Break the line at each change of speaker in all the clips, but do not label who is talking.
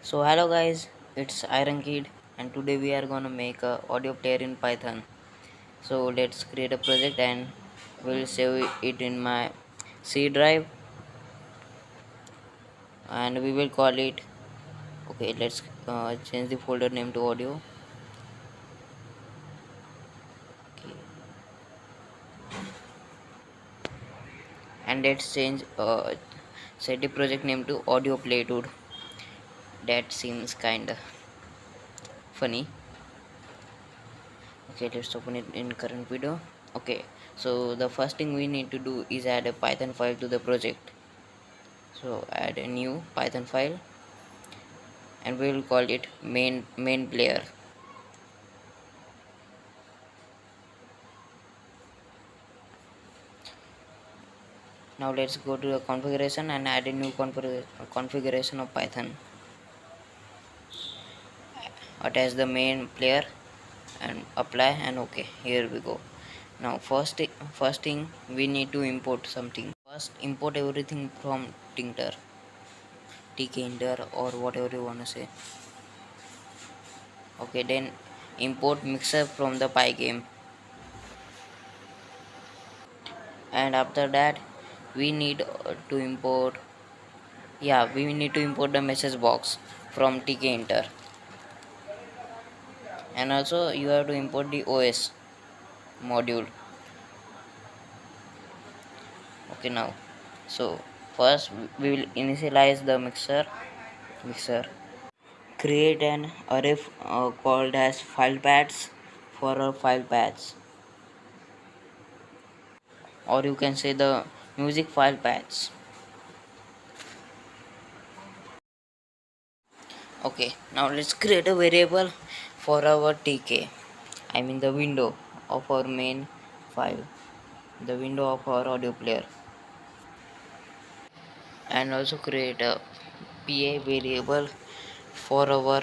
So hello guys, it's Iron Kid and today we are gonna make a audio player in Python. So let's create a project and we'll save it in my C drive and we will call it. Okay, let's change the folder name to audio. Okay, and let's change set the project name to audio play dude. That seems kinda funny. Okay, let's open it in current video. Okay, so the first thing we need to do is add a Python file to the project. So add a new Python file and we will call it main player. Now let's go to the configuration and add a new configuration of Python. Attach the main player and apply and okay, here we go. Now first thing we need to import something. First import everything from Tinter, tkinter or whatever you wanna say. Okay, then import mixer from the pygame, and after that we need to import, we need to import the message box from tkinter, and also you have to import the OS module. Okay, now so first we will initialize the mixer, create an array called as file paths for our file paths, or you can say the music file paths. Okay, now let's create a variable for our tk, I mean the window of our main file, the window of our audio player, and also create a pa variable for our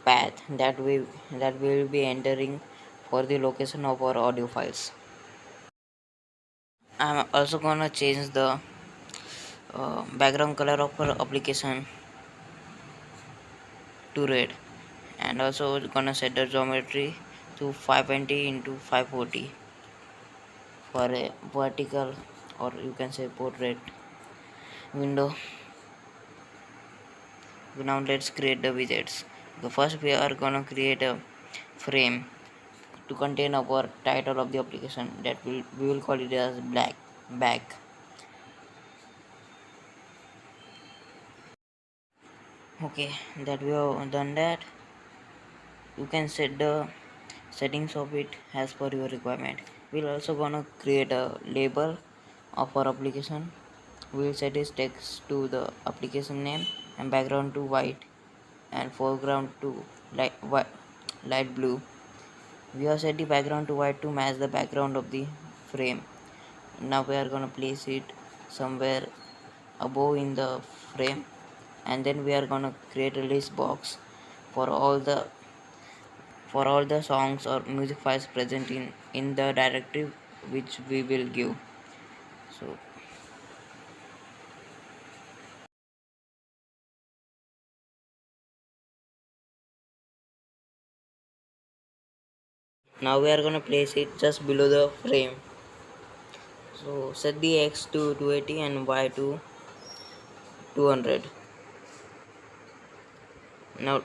path that we will be entering for the location of our audio files. I'm also gonna change the background color of our application to red, and also gonna set the geometry to 520 into 540 for a vertical, or you can say portrait window. Now let's create the widgets. The first we are gonna create a frame to contain our title of the application, that we will call it as black back. Okay, that we have done that, you can set the settings of it as per your requirement. We'll also gonna create a label of our application. We'll set its text to the application name and background to white and foreground to light blue. We have set the background to white to match the background of the frame. Now we are gonna place it somewhere above in the frame, and then we are gonna create a list box for all the songs or music files present in the directory which we will give. So now we are gonna place it just below the frame. So set the x to 280 and y to 200. Now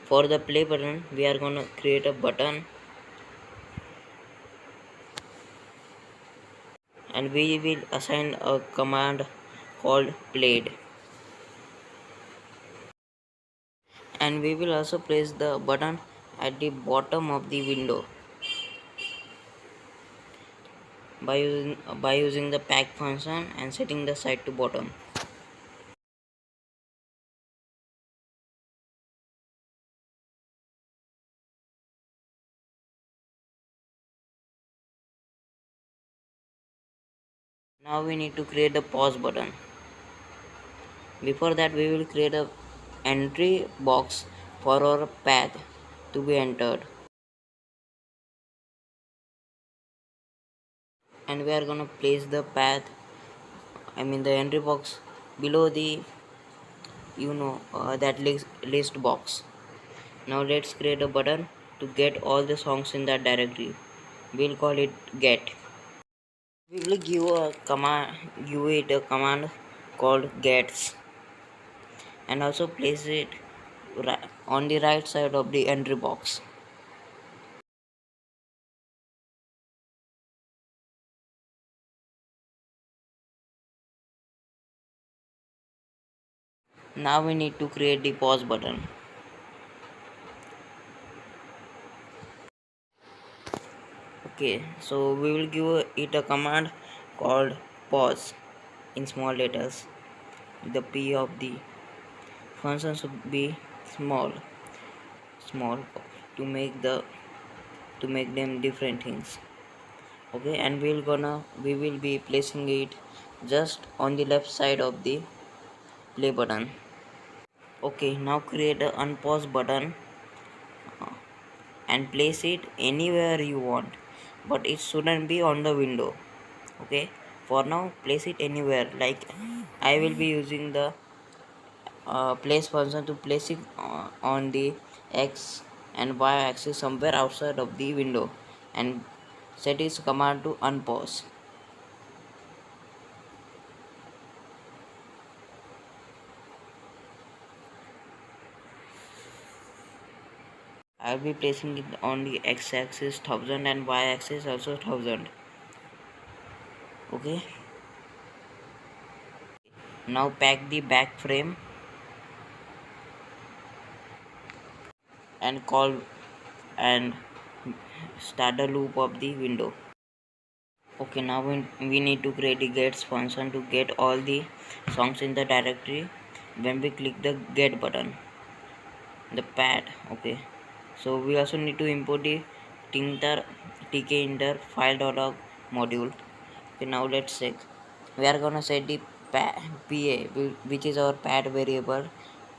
for the play button we are gonna create a button, and we will assign a command called played, and we will also place the button at the bottom of the window by using the pack function and setting the side to bottom. Now we need to create the pause button. Before that we will create a entry box for our path to be entered, and we are going to place the path, I mean the entry box, below the that list box. Now let's create a button to get all the songs in that directory. We'll call it get. We will give it a command called gets, and also place it on the right side of the entry box. Now we need to create the pause button. Okay, so we will give it a command called pause in small letters. The P of the function should be small, small to make them different things. Okay, and we will be placing it just on the left side of the play button. Okay, now create a unpause button and place it anywhere you want, but it shouldn't be on the window. Okay, for now place it anywhere. Like I will be using the place function to place it on the x and y axis somewhere outside of the window, and set its command to unpause. I will be placing it on the x axis 1000 and y axis also 1000. Okay, now pack the back frame and call and start the loop of the window. Okay, now we need to create the gets function to get all the songs in the directory when we click the get button, the pad. Okay, so we also need to import the tinter tkinter file.log module. Okay, now let's check. We are gonna set the pa, which is our pad variable,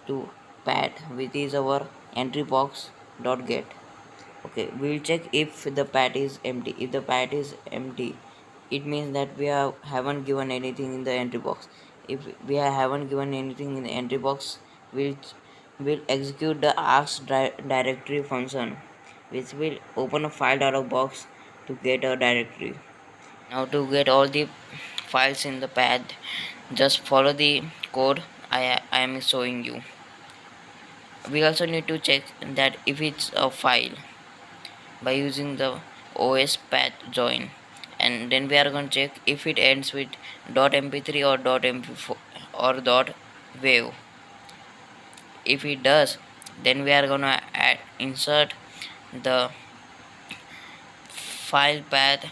to pad, which is our entry box dot get. Okay, we will check if the pad is empty. If the pad is empty, it means that haven't given anything in the entry box. If we haven't given anything in the entry box, we'll execute the ask directory function, which will open a file dialog box to get a directory. Now to get all the files in the pad, just follow the code I am showing you. We also need to check that if it's a file by using the os path join, and then we are going to check if it ends with .mp3 or .mp4 or .wav. If it does, then we are going to insert the file path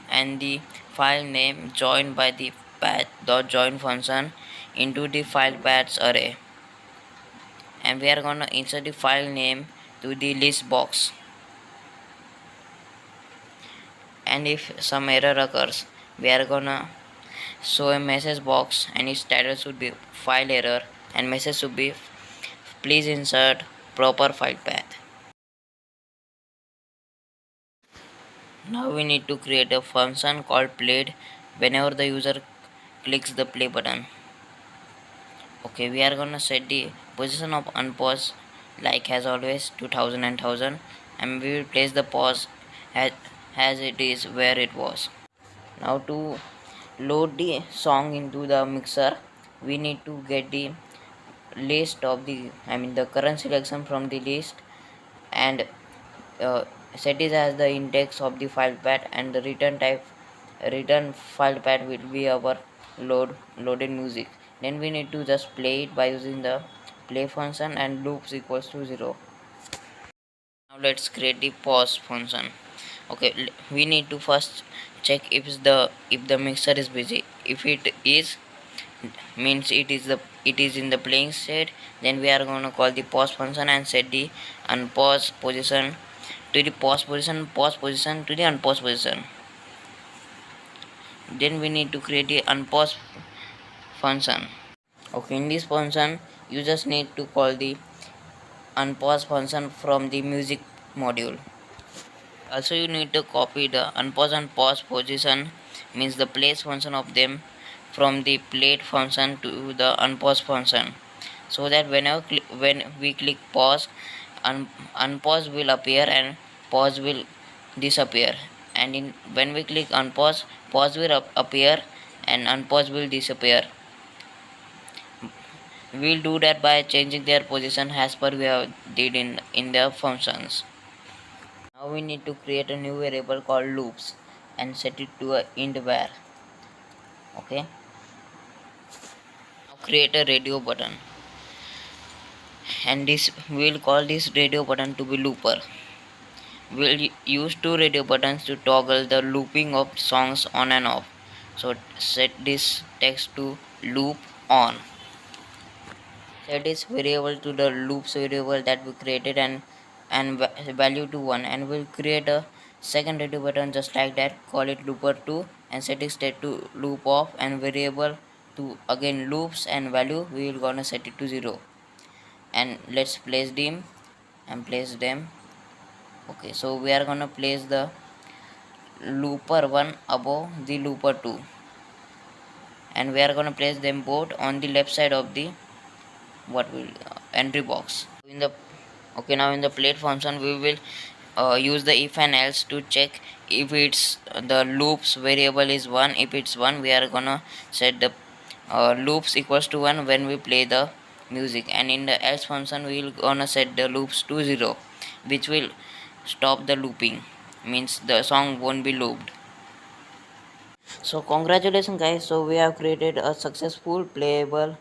and the file name joined by the path.join function into the file paths array, and we are going to insert the file name to the list box. And if some error occurs, we are gonna show a message box, and its title should be file error, and message should be please insert proper file path. Now we need to create a function called played whenever the user clicks the play button. Okay, we are gonna set the position of unpause like as always 2000 and 1000, and we will place the pause as it is where it was. Now to load the song into the mixer, we need to get the list of the current selection from the list, and set it as the index of the file path, and the return file path will be our loaded music. Then we need to just play it by using the play function, and loops equals to 0. Now let's create the pause function. Okay, we need to first check if the mixer is busy. If it is, means it is in the playing state, then we are going to call the pause function and set the unpause position to the pause position to the unpause position. Then we need to create the unpause function. Okay, in this function you just need to call the unpause function from the music module. Also you need to copy the unpause and pause position, means the place function of them, from the played function to the unpause function. so that when we click pause, unpause will appear and pause will disappear, and when we click unpause, pause will appear and unpause will disappear. We'll do that by changing their position as per we have did in the functions. Now we need to create a new variable called loops and set it to a int var. Okay, now create a radio button, and this we'll call this radio button to be looper. We'll use two radio buttons to toggle the looping of songs on and off. So set this text to loop on. Set this variable to the loops variable that we created and value to 1, and we'll create a second radio button just like that, call it looper 2, and set its state to loop off, and variable to again loops and value we will gonna set it to 0, and let's place them and place them. Okay, so we are gonna place the looper 1 above the looper 2, and we are gonna place them both on the left side of the what will entry box. In the okay, now in the plate function we will use the if and else to check if it's the loops variable is 1. If it's 1, we are gonna set the loops equals to 1 when we play the music, and in the else function we will gonna set the loops to 0, which will stop the looping, means the song won't be looped. So congratulations guys, so we have created a successful playable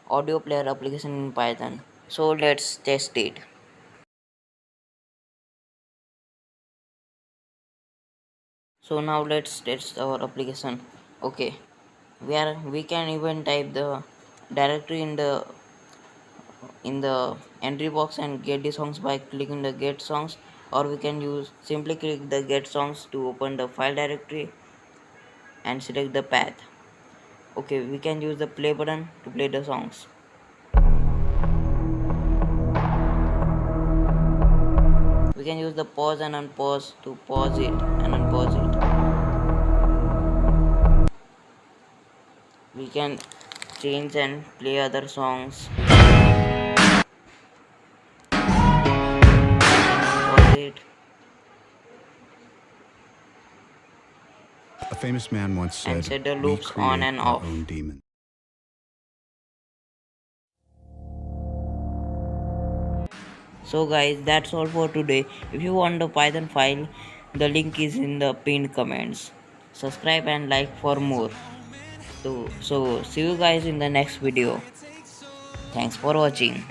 audio player application in Python. So let's test it. So now let's test our application. Okay, we can even type the directory in the entry box and get the songs by clicking the get songs, or we can use simply click the get songs to open the file directory and select the path. Okay, we can use the play button to play the songs. We can use the pause and unpause to pause it and unpause it. We can change and play other songs. Pause it.
A famous man once said,
And set the
"We
loops on
create
and
our
off.
own demon."
So guys, that's all for today. If you want the Python file, the link is in the pinned comments. Subscribe and like for more. So see you guys in the next video. Thanks for watching.